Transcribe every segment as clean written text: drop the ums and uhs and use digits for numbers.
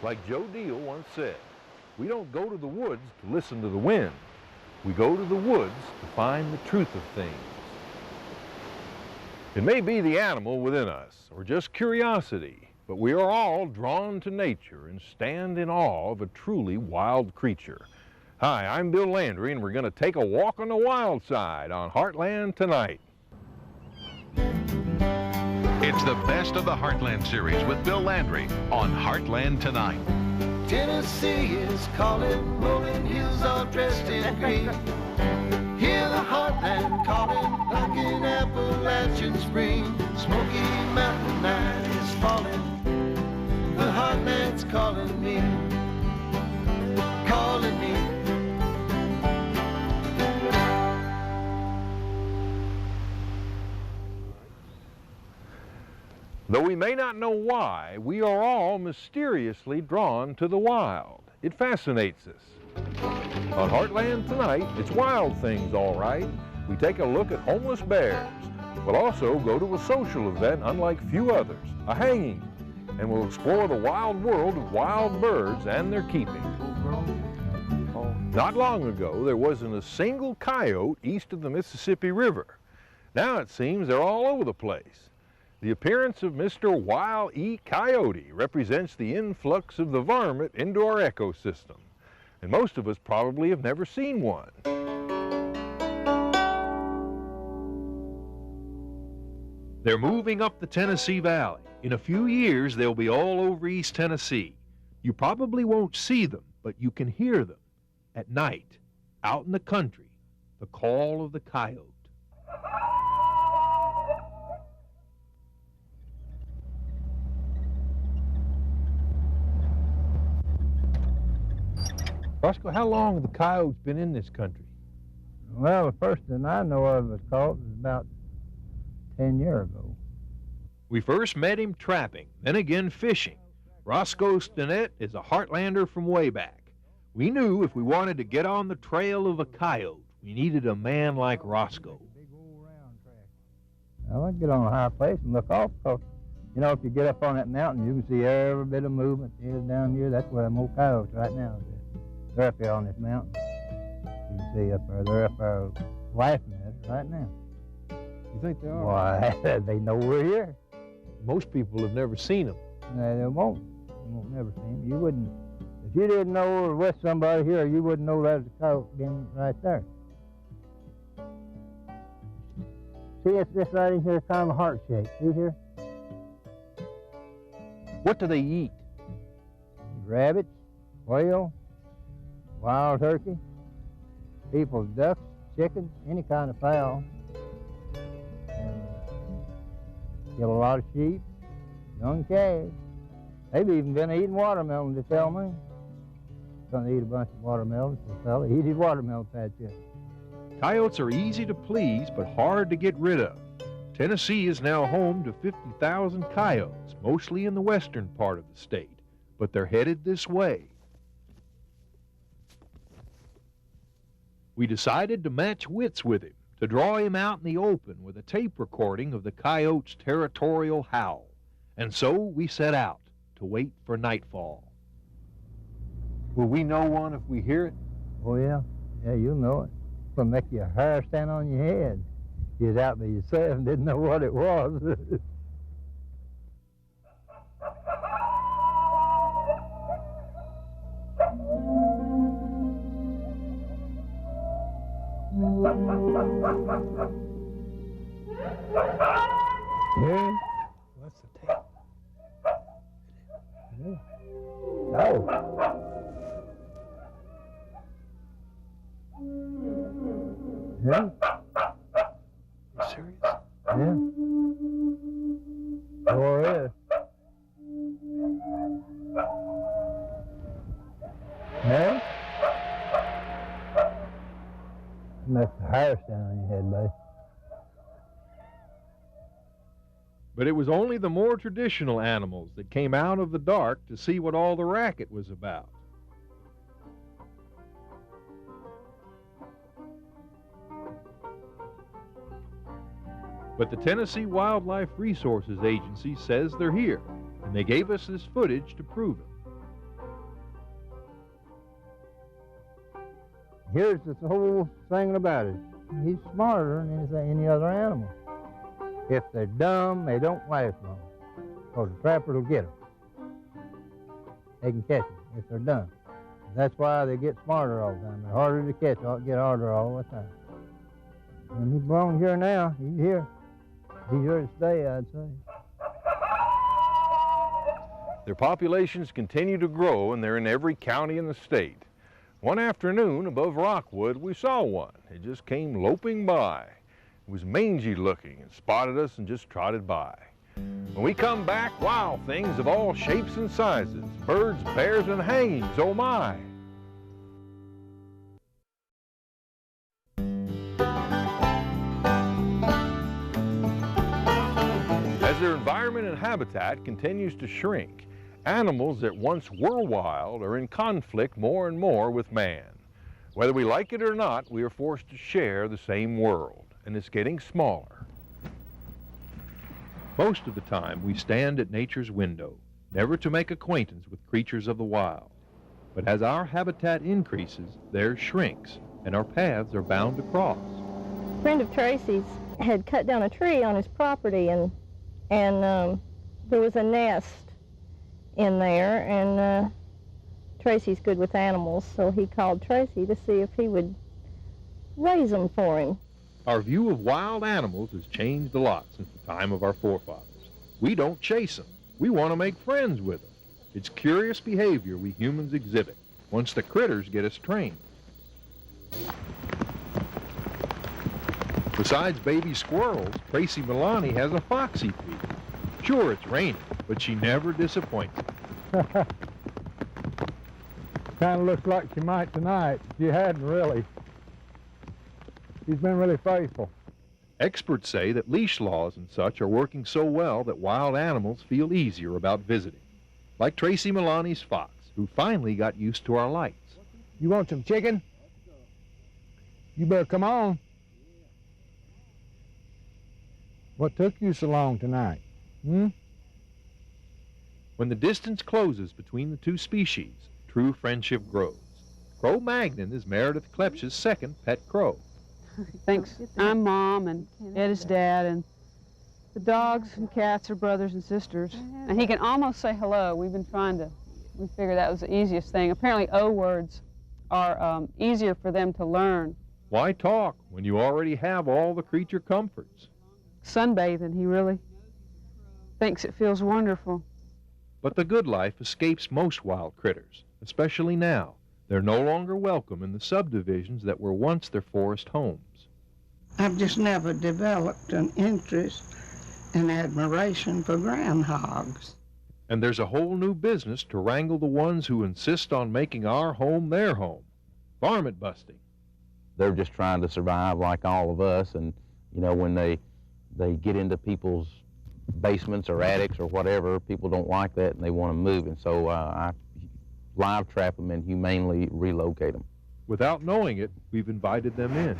Like Joe Deal once said, we don't go to the woods to listen to the wind. We go to the woods to find the truth of things. It may be the animal within us, or just curiosity, but we are all drawn to nature and stand in awe of a truly wild creature. Hi, I'm Bill Landry, and we're going to take a walk on the wild side on Heartland Tonight. It's the best of the Heartland Series with Bill Landry on Heartland Tonight. Tennessee is calling, rolling hills all dressed in green. Hear the Heartland calling, like an Appalachian spring. Smoky Mountain night is falling, the Heartland's calling me, calling me. Though we may not know why, we are all mysteriously drawn to the wild. It fascinates us. On Heartland Tonight, it's wild things, all right. We take a look at homeless bears. We'll also go to a social event unlike few others, a hanging, and we'll explore the wild world of wild birds and their keeping. Not long ago, there wasn't a single coyote east of the Mississippi River. Now it seems they're all over the place. The appearance of Mr. Wile E. Coyote represents the influx of the varmint into our ecosystem, and most of us probably have never seen one. They're moving up the Tennessee Valley. In a few years, they'll be all over East Tennessee. You probably won't see them, but you can hear them at night, out in the country, the call of the coyote. Roscoe, how long have the coyotes been in this country? Well, the first thing I know of was caught was about 10 years ago. We first met him trapping, then again fishing. Roscoe Stinnett is a Heartlander from way back. We knew if we wanted to get on the trail of a coyote, we needed a man like Roscoe. Well, I get on a high place and look off, because, you know, if you get up on that mountain, you can see every bit of movement is down here. That's where them old coyotes right now is. They're up here on this mountain. You can see up there. They're up there laughing at us right now. You think they are? Why, they know we're here. Most people have never seen them. No, they won't. They won't never see them. You wouldn't, if you didn't know there was somebody here, you wouldn't know that was a coyote again right there. See, it's this right in here, kind of a heart shape. See here? What do they eat? Rabbits, quail, wild turkey, people's ducks, chickens, any kind of fowl. And kill a lot of sheep, young calves. They've even been eating watermelon, to tell me. Gonna eat a bunch of watermelons, the fella. Eat his watermelon patch up. Coyotes are easy to please, but hard to get rid of. Tennessee is now home to 50,000 coyotes, mostly in the western part of the state, but they're headed this way. We decided to match wits with him, to draw him out in the open with a tape recording of the coyote's territorial howl. And so we set out to wait for nightfall. Will we know one if we hear it? Oh, yeah. Yeah, you'll know it. It'll make your hair stand on your head. You was out there yourself and didn't know what it was. Yeah. What's the tape? Yeah. No. Yeah. You serious? Yeah. Sure is. Yeah? Makes the hair stand on your head, buddy. But it was only the more traditional animals that came out of the dark to see what all the racket was about. But the Tennessee Wildlife Resources Agency says they're here, and they gave us this footage to prove it. Here's the whole thing about it. He's smarter than any other animal. If they're dumb, they don't last long, because the trapper will get them. They can catch them if they're dumb. That's why they get smarter all the time. They're harder to catch, get harder all the time. And he belongs here now. He's here. He's here to stay, I'd say. Their populations continue to grow, and they're in every county in the state. One afternoon above Rockwood, we saw one. It just came loping by. It was mangy looking and spotted us and just trotted by. When we come back, wild things of all shapes and sizes, birds, bears, and hangings, oh my. As their environment and habitat continues to shrink, animals that once were wild are in conflict more and more with man. Whether we like it or not, we are forced to share the same world, and it's getting smaller. Most of the time, we stand at nature's window, never to make acquaintance with creatures of the wild. But as our habitat increases, theirs shrinks, and our paths are bound to cross. A friend of Tracy's had cut down a tree on his property, and there was a nest in there, and Tracy's good with animals, so he called Tracy to see if he would raise them for him. Our view of wild animals has changed a lot since the time of our forefathers. We don't chase them. We want to make friends with them. It's curious behavior we humans exhibit once the critters get us trained. Besides baby squirrels, Tracy Milani has a foxy feed. Sure, it's raining, but she never disappoints. Kind of looks like she might tonight. She hadn't really. She's been really faithful. Experts say that leash laws and such are working so well that wild animals feel easier about visiting. Like Tracy Milani's fox, who finally got used to our lights. You want some chicken? You better come on. What took you so long tonight? When the distance closes between the two species, true friendship grows. Crow Magnon is Meredith Klepsch's second pet crow. Thinks I'm Mom and Ed is Dad, and the dogs and cats are brothers and sisters. And he can almost say hello. We figured that was the easiest thing. Apparently O words are easier for them to learn. Why talk when you already have all the creature comforts? Sunbathing, he really thinks it feels wonderful. But the good life escapes most wild critters, especially now. They're no longer welcome in the subdivisions that were once their forest homes. I've just never developed an interest and admiration for groundhogs. And there's a whole new business to wrangle the ones who insist on making our home their home. Varmint busting. They're just trying to survive like all of us, and you know, when they get into people's basements or attics or whatever, people don't like that and they want to move, and so I live trap them and humanely relocate them. Without knowing it, we've invited them in.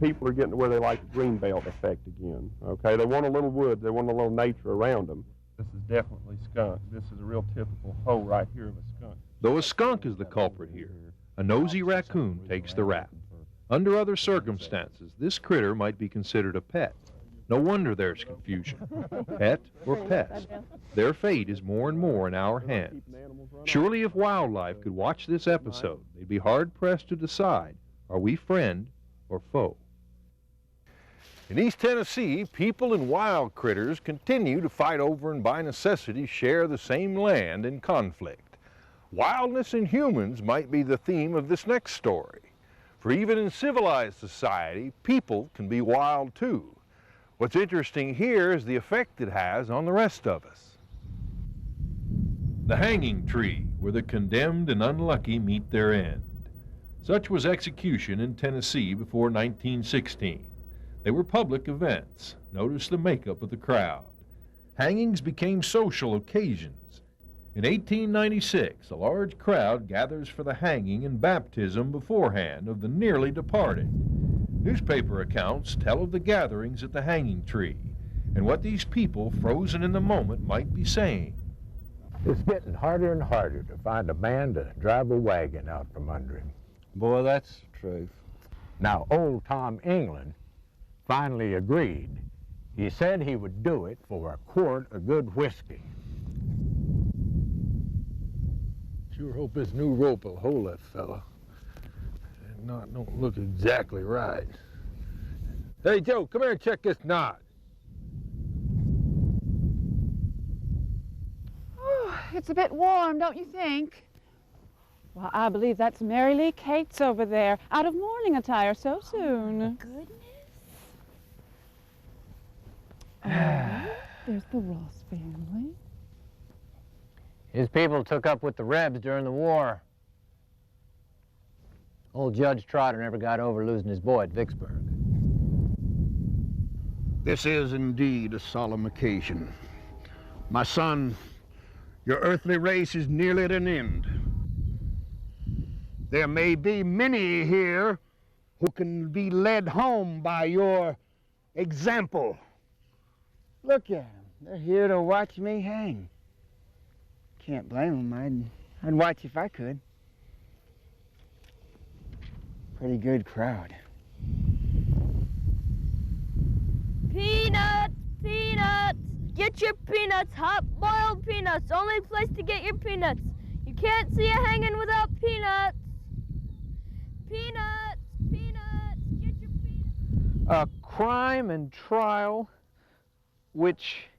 People are getting to where they like the greenbelt effect again. Okay, they want a little woods, they want a little nature around them. This is definitely skunk. This is a real typical hole right here of a skunk. Though a skunk is the culprit here, a nosy raccoon takes the rap. Under other circumstances, this critter might be considered a pet. No wonder there's confusion. Pet or pest? Their fate is more and more in our hands. Surely if wildlife could watch this episode, they'd be hard-pressed to decide, are we friend or foe? In East Tennessee, people and wild critters continue to fight over and by necessity share the same land in conflict. Wildness in humans might be the theme of this next story. For even in civilized society, people can be wild too. What's interesting here is the effect it has on the rest of us. The hanging tree, where the condemned and unlucky meet their end. Such was execution in Tennessee before 1916. They were public events. Notice the makeup of the crowd. Hangings became social occasions. In 1896, a large crowd gathers for the hanging and baptism beforehand of the nearly departed. Newspaper accounts tell of the gatherings at the hanging tree and what these people, frozen in the moment, might be saying. It's getting harder and harder to find a man to drive a wagon out from under him. Boy, that's truth. Now, old Tom England finally agreed. He said he would do it for a quart of good whiskey. Sure hope this new rope will hold that fella. And don't look exactly right. Hey, Joe, come here and check this knot. Oh, it's a bit warm, don't you think? Well, I believe that's Mary Lee Cates over there, out of mourning attire so soon. Oh, goodness. There's the Ross family. His people took up with the Rebs during the war. Old Judge Trotter never got over losing his boy at Vicksburg. This is indeed a solemn occasion. My son, your earthly race is nearly at an end. There may be many here who can be led home by your example. Look at them. They're here to watch me hang. Can't blame them. I'd watch if I could. Pretty good crowd. Peanuts! Peanuts! Get your peanuts! Hot-boiled peanuts! Only place to get your peanuts. You can't see a hanging without peanuts. Peanuts! Peanuts! Get your peanuts! A crime and trial which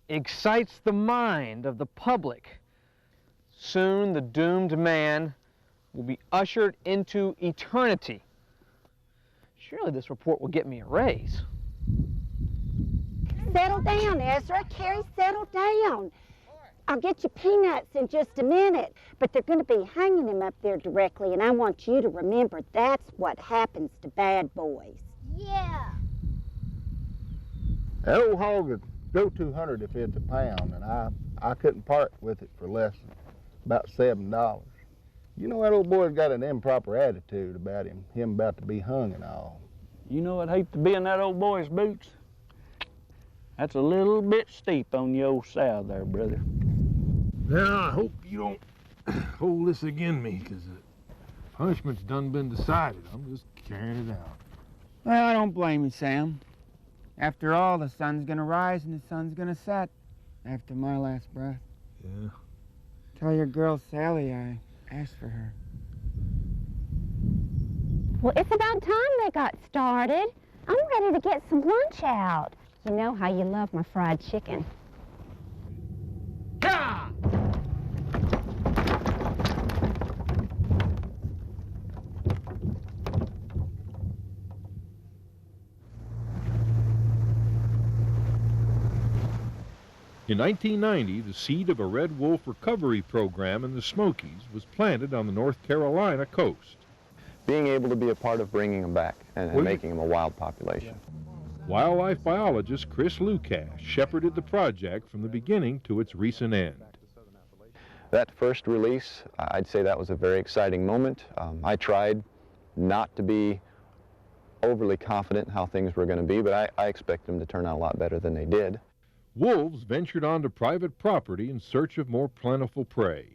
excites the mind of the public. Soon the doomed man will be ushered into eternity. Surely this report will get me a raise. Settle down, Ezra. Carrie, settle down. I'll get you peanuts in just a minute, but they're going to be hanging him up there directly, and I want you to remember that's what happens to bad boys. Yeah. That old hog would go 200 if it's a pound, and I couldn't part with it for less than about $7. You know that old boy's got an improper attitude about him about to be hung and all. You know I'd hate to be in that old boy's boots. That's a little bit steep on the old sow there, brother. Now, I hope you don't hold this against me, because the punishment's done been decided. I'm just carrying it out. Well, I don't blame you, Sam. After all, the sun's gonna rise and the sun's gonna set after my last breath. Yeah. Tell your girl Sally I asked for her. Well, it's about time they got started. I'm ready to get some lunch out. You know how you love my fried chicken. Yeah! In 1990, the seed of a red wolf recovery program in the Smokies was planted on the North Carolina coast. Being able to be a part of bringing them back and making them a wild population. Wildlife biologist Chris Lukash shepherded the project from the beginning to its recent end. That first release, I'd say that was a very exciting moment. I tried not to be overly confident in how things were going to be, but I expect them to turn out a lot better than they did. Wolves ventured onto private property in search of more plentiful prey.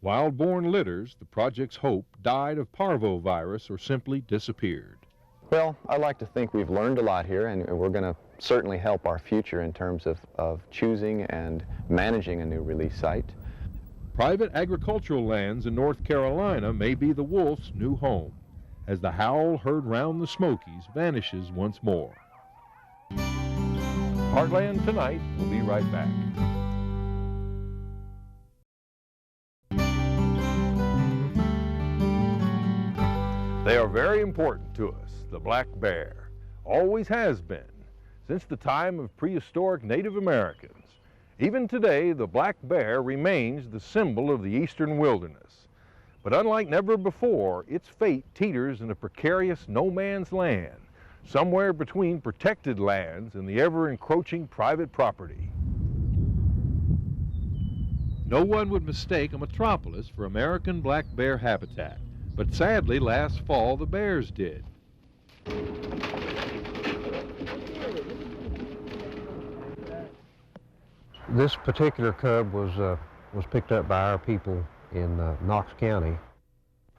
Wild-born litters, the project's hope, died of parvovirus or simply disappeared. Well, I like to think we've learned a lot here, and we're going to certainly help our future in terms of choosing and managing a new release site. Private agricultural lands in North Carolina may be the wolf's new home, as the howl heard round the Smokies vanishes once more. Heartland Tonight will be right back. They are very important to us, the black bear. Always has been, since the time of prehistoric Native Americans. Even today, the black bear remains the symbol of the eastern wilderness. But unlike never before, its fate teeters in a precarious no-man's land, somewhere between protected lands and the ever-encroaching private property. No one would mistake a metropolis for American black bear habitat, but sadly last fall the bears did. This particular cub was picked up by our people in Knox County.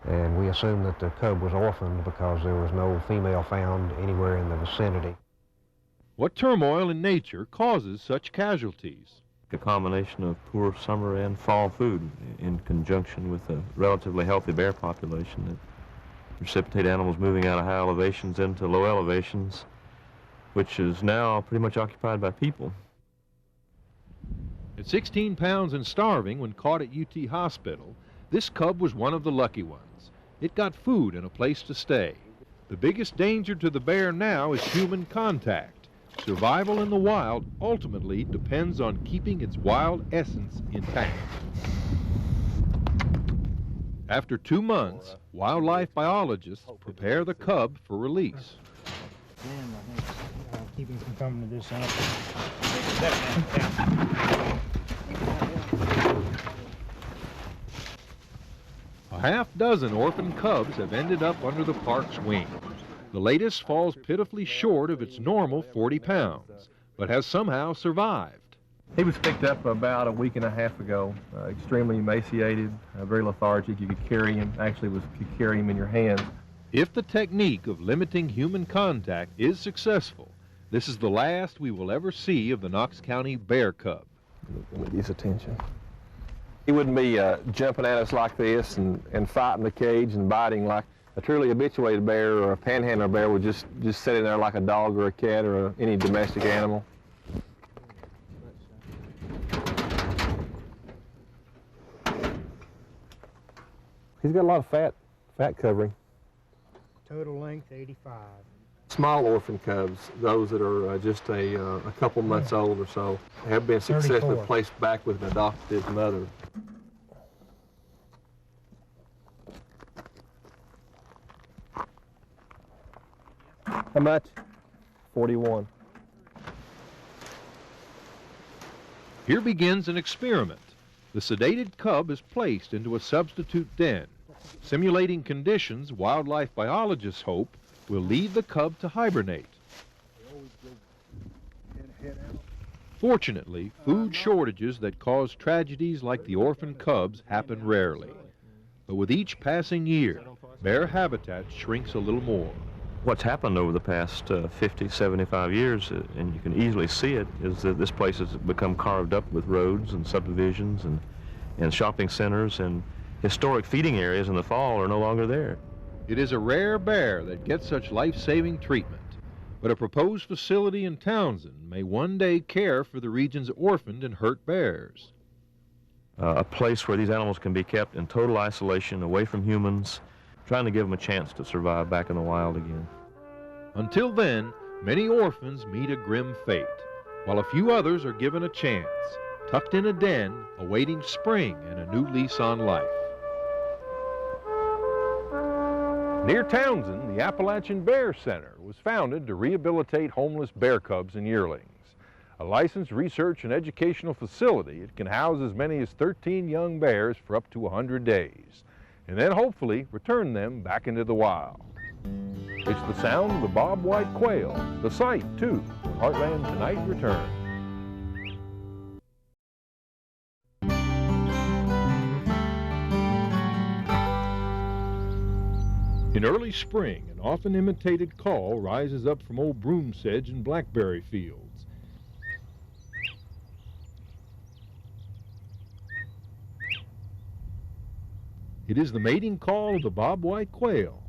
And we assumed that the cub was orphaned because there was no female found anywhere in the vicinity. What turmoil in nature causes such casualties? A combination of poor summer and fall food in conjunction with a relatively healthy bear population that precipitate animals moving out of high elevations into low elevations, which is now pretty much occupied by people. At 16 pounds and starving when caught at UT Hospital, this cub was one of the lucky ones. It got food and a place to stay. The biggest danger to the bear now is human contact. Survival in the wild ultimately depends on keeping its wild essence intact. After 2 months, wildlife biologists prepare the cub for release. Keep him from coming to this end. A half-dozen orphan cubs have ended up under the park's wing. The latest falls pitifully short of its normal 40 pounds, but has somehow survived. He was picked up about a week and a half ago, extremely emaciated, very lethargic. You could carry him, you could carry him in your hands. If the technique of limiting human contact is successful, this is the last we will ever see of the Knox County bear cub. With his attention. He wouldn't be jumping at us like this and fighting the cage and biting like a truly habituated bear or a panhandler bear would just sit in there like a dog or a cat or any domestic animal. He's got a lot of fat covering. Total length 85. Small orphan cubs, those that are just a couple months old or so, have been successfully 34. placed back with an adoptive mother. How much? 41. Here begins an experiment. The sedated cub is placed into a substitute den, simulating conditions wildlife biologists hope will lead the cub to hibernate. Fortunately, food shortages that cause tragedies like the orphan cubs happen rarely. But with each passing year, bear habitat shrinks a little more. What's happened over the past 50, 75 years, and you can easily see it, is that this place has become carved up with roads and subdivisions and shopping centers, and historic feeding areas in the fall are no longer there. It is a rare bear that gets such life-saving treatment, but a proposed facility in Townsend may one day care for the region's orphaned and hurt bears. A place where these animals can be kept in total isolation, away from humans, trying to give them a chance to survive back in the wild again. Until then, many orphans meet a grim fate, while a few others are given a chance, tucked in a den, awaiting spring and a new lease on life. Near Townsend, the Appalachian Bear Center was founded to rehabilitate homeless bear cubs and yearlings. A licensed research and educational facility, it can house as many as 13 young bears for up to 100 days, and then hopefully return them back into the wild. It's the sound of the bobwhite quail, the sight, too, when Heartland Tonight returns. In early spring, an often imitated call rises up from old broom sedge and blackberry fields. It is the mating call of the bobwhite quail.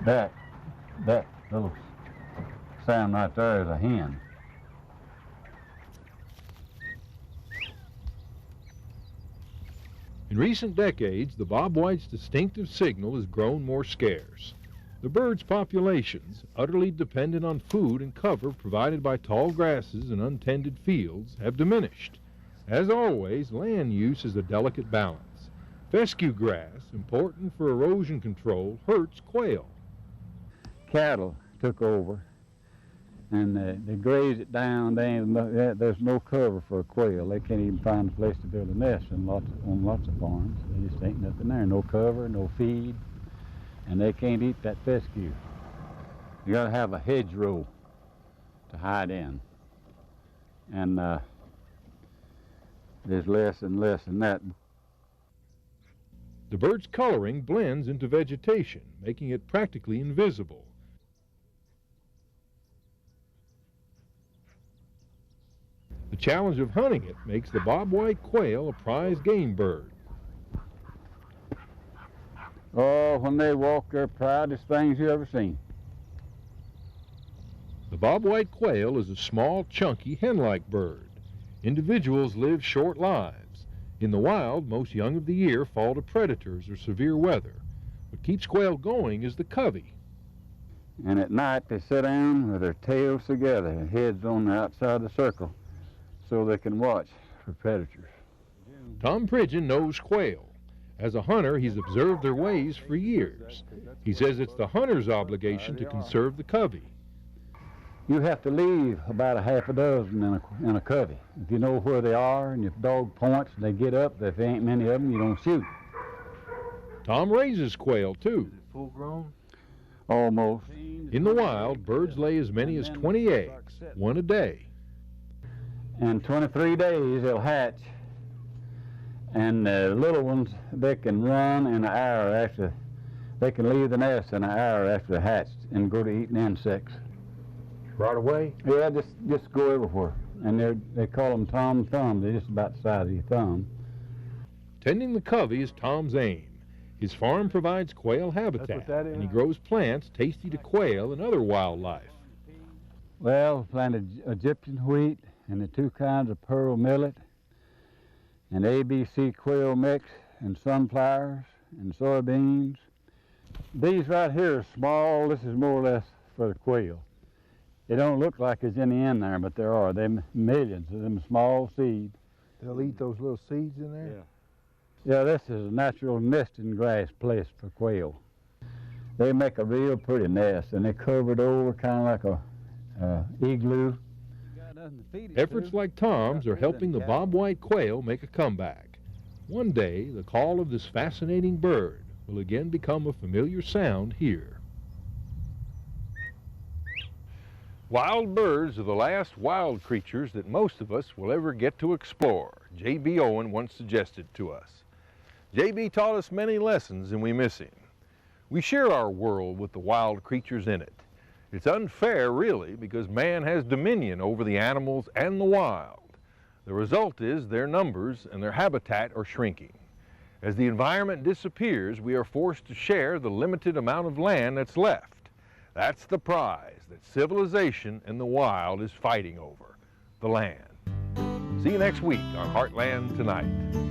That little sound right there is a hen. In recent decades, the bobwhite's distinctive signal has grown more scarce. The bird's populations, utterly dependent on food and cover provided by tall grasses and untended fields, have diminished. As always, land use is a delicate balance. Fescue grass, important for erosion control, hurts quail. Cattle took over, and they grazed it down. There's no cover for a quail. They can't even find a place to build a nest on lots of farms. There just ain't nothing there. No cover, no feed, and they can't eat that fescue. You got to have a hedgerow to hide in, and there's less and less than that. The bird's coloring blends into vegetation, making it practically invisible. The challenge of hunting it makes the bobwhite quail a prize game bird. Oh, when they walk, they're proudest things you ever seen. The bobwhite quail is a small, chunky, hen-like bird. Individuals live short lives. In the wild, most young of the year fall to predators or severe weather. What keeps quail going is the covey. And at night, they sit down with their tails together, heads on the outside of the circle, so they can watch for predators. Tom Pridgeon knows quail. As a hunter, he's observed their ways for years. He says it's the hunter's obligation to conserve the covey. You have to leave about a half a dozen in a covey. If you know where they are and if dog points and they get up, if there ain't many of them, you don't shoot. Tom raises quail too. Full grown? Almost. In the wild, birds lay as many as 20 eggs, one a day. In 23 days, they'll hatch. And the little ones, they can run in an hour after, they can leave the nest in an hour after they're hatched and go to eating insects. Right away? Yeah, just go everywhere. And they call them Tom Thumb. They're just about the size of your thumb. Tending the covey is Tom's aim. His farm provides quail habitat, and he grows plants tasty to quail and other wildlife. Well, planted Egyptian wheat and the 2 kinds of pearl millet, and ABC quail mix, and sunflowers, and soybeans. These right here are small. This is more or less for the quail. They don't look like there's any in there, but there are. They're millions of them small seeds. They'll eat those little seeds in there? Yeah, this is a natural nesting grass place for quail. They make a real pretty nest, and they cover it over kind of like a igloo. Efforts like Tom's are helping the bobwhite quail make a comeback. One day, the call of this fascinating bird will again become a familiar sound here. Wild birds are the last wild creatures that most of us will ever get to explore, J.B. Owen once suggested to us. J.B. taught us many lessons and we miss him. We share our world with the wild creatures in it. It's unfair, really, because man has dominion over the animals and the wild. The result is their numbers and their habitat are shrinking. As the environment disappears, we are forced to share the limited amount of land that's left. That's the prize that civilization and the wild is fighting over, the land. See you next week on Heartland Tonight.